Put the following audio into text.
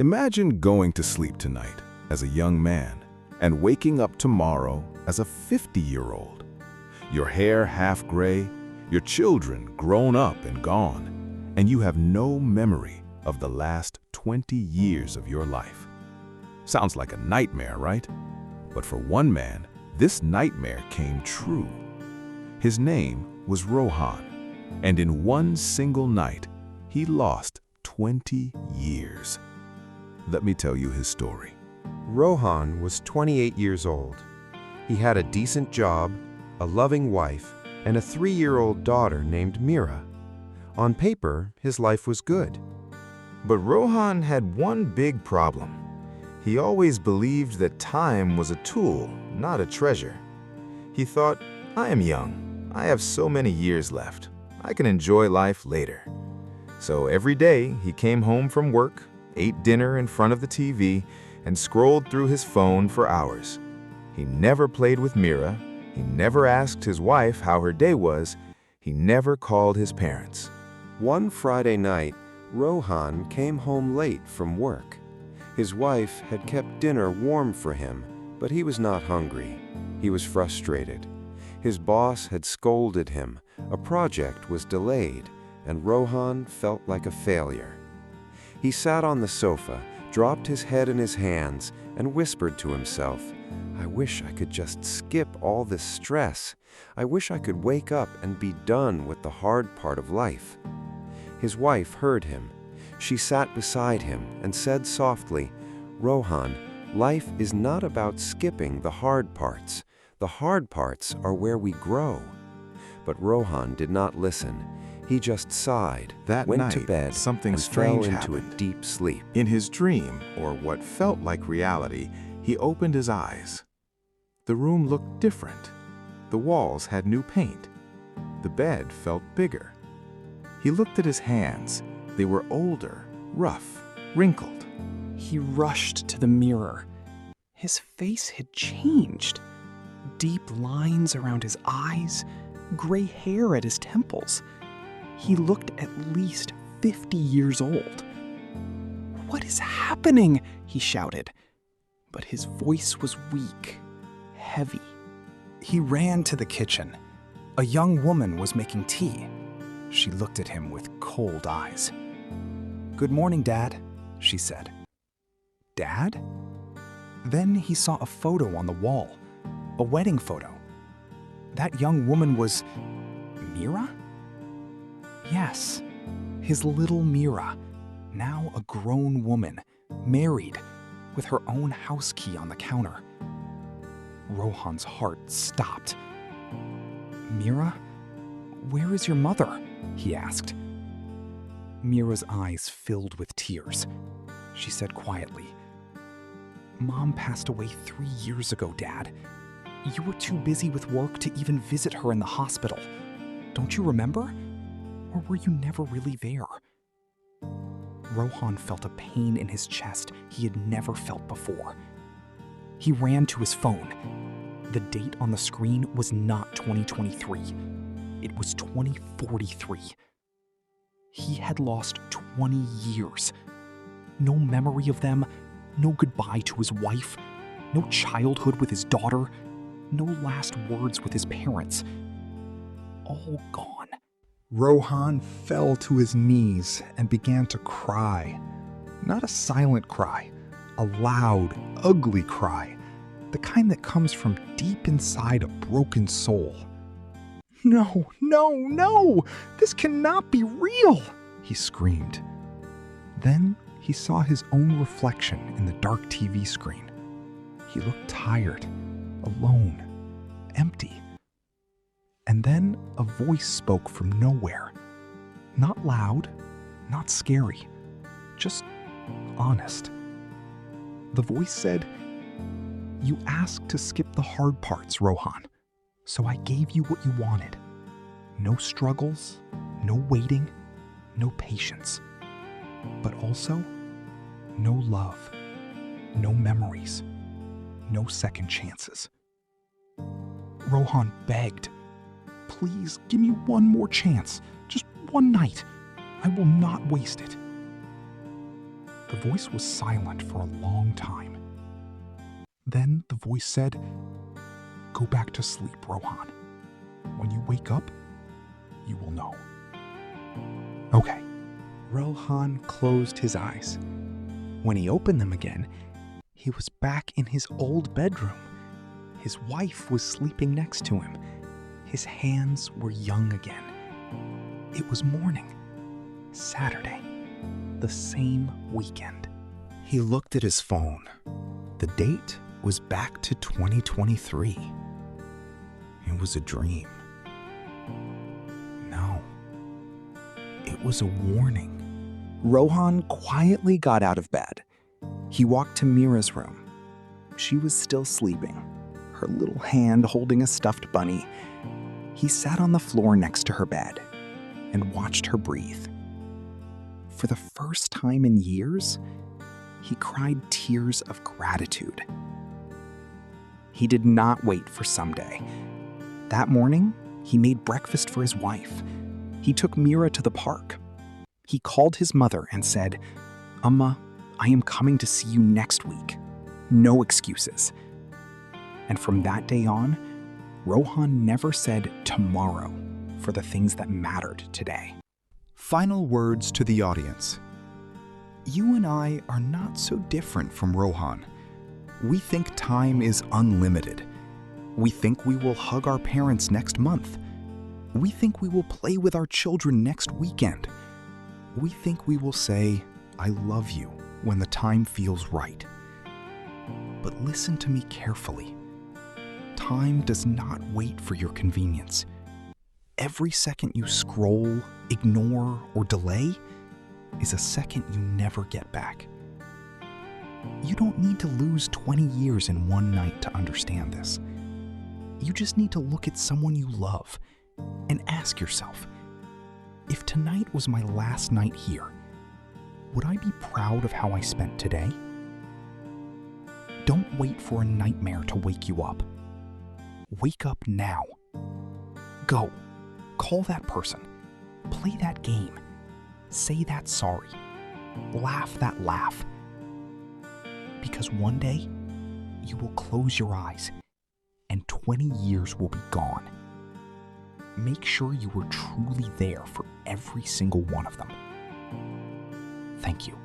Imagine going to sleep tonight as a young man and waking up tomorrow as a 50-year-old. Your hair half gray, your children grown up and gone, and you have no memory of the last 20 years of your life. Sounds like a nightmare, right? But for one man, this nightmare came true. His name was Rohan, and in one single night, he lost 20 years. Let me tell you his story. Rohan was 28 years old. He had a decent job, a loving wife, and a 3-year-old daughter named Mira. On paper, his life was good. But Rohan had one big problem. He always believed that time was a tool, not a treasure. He thought, I am young. I have so many years left. I can enjoy life later. So every day he came home from work, ate dinner in front of the TV, and scrolled through his phone for hours. He never played with Mira. He never asked his wife how her day was. He never called his parents. One Friday night, Rohan came home late from work. His wife had kept dinner warm for him, but he was not hungry. He was frustrated. His boss had scolded him, a project was delayed, and Rohan felt like a failure. He sat on the sofa, dropped his head in his hands, and whispered to himself, I wish I could just skip all this stress. I wish I could wake up and be done with the hard part of life. His wife heard him. She sat beside him and said softly, Rohan, life is not about skipping the hard parts. The hard parts are where we grow. But Rohan did not listen. He just sighed, That went night, to bed, something and strange fell into a happened. deep sleep. In his dream, or what felt like reality, he opened his eyes. The room looked different. The walls had new paint. The bed felt bigger. He looked at his hands. They were older, rough, wrinkled. He rushed to the mirror. His face had changed. Deep lines around his eyes, gray hair at his temples. He looked at least 50 years old. What is happening? He shouted. But his voice was weak, heavy. He ran to the kitchen. A young woman was making tea. She looked at him with cold eyes. "Good morning, Dad," she said. "Dad?" Then he saw a photo on the wall, a wedding photo. That young woman was Mira? Yes, his little Mira, now a grown woman, married, with her own house key on the counter. Rohan's heart stopped. "Mira, where is your mother?" he asked. Mira's eyes filled with tears. She said quietly, "Mom passed away 3 years ago, Dad. You were too busy with work to even visit her in the hospital. Don't you remember? Or were you never really there?" Rohan felt a pain in his chest he had never felt before. He ran to his phone. The date on the screen was not 2023. It was 2043. He had lost 20 years. No memory of them, no goodbye to his wife, no childhood with his daughter, no last words with his parents. All gone. Rohan fell to his knees and began to cry. Not a silent cry, a loud, ugly cry, the kind that comes from deep inside a broken soul. "No, no, no! This cannot be real!" he screamed. Then he saw his own reflection in the dark TV screen. He looked tired, alone, empty. And then a voice spoke from nowhere. Not loud, not scary, just honest. The voice said, "You asked to skip the hard parts, Rohan, so I gave you what you wanted. No struggles, no waiting, no patience. But also, no love, no memories, no second chances." Rohan begged, "Please give me one more chance, just one night. I will not waste it." The The voice was silent for a long time. Then the voice said, "Go back to sleep, Rohan. When you wake up, you will know." Okay. Rohan closed his eyes. When he opened them again, he was back in his old bedroom. His wife was sleeping next to him. His hands were young again. It was morning, Saturday, the same weekend. He looked at his phone. The date was back to 2023. It was a dream. No, it was a warning. Rohan quietly got out of bed. He walked to Mira's room. She was still sleeping, her little hand holding a stuffed bunny. He sat on the floor next to her bed and watched her breathe. For the first time in years, he cried tears of gratitude. He did not wait for someday. That morning, he made breakfast for his wife. He took Mira to the park. He called his mother and said, "Amma, I am coming to see you next week. No excuses." And from that day on, Rohan never said tomorrow for the things that mattered today. Final words to the audience. You and I are not so different from Rohan. We think time is unlimited. We think we will hug our parents next month. We think we will play with our children next weekend. We think we will say, "I love you," when the time feels right. But listen to me carefully. Time does not wait for your convenience. Every second you scroll, ignore, or delay is a second you never get back. You don't need to lose 20 years in one night to understand this. You just need to look at someone you love and ask yourself, if tonight was my last night here, would I be proud of how I spent today? Don't wait for a nightmare to wake you up. Wake up now. Go. Call that person. Play that game. Say that sorry. Laugh that laugh. Because one day, you will close your eyes and 20 years will be gone. Make sure you were truly there for every single one of them. Thank you.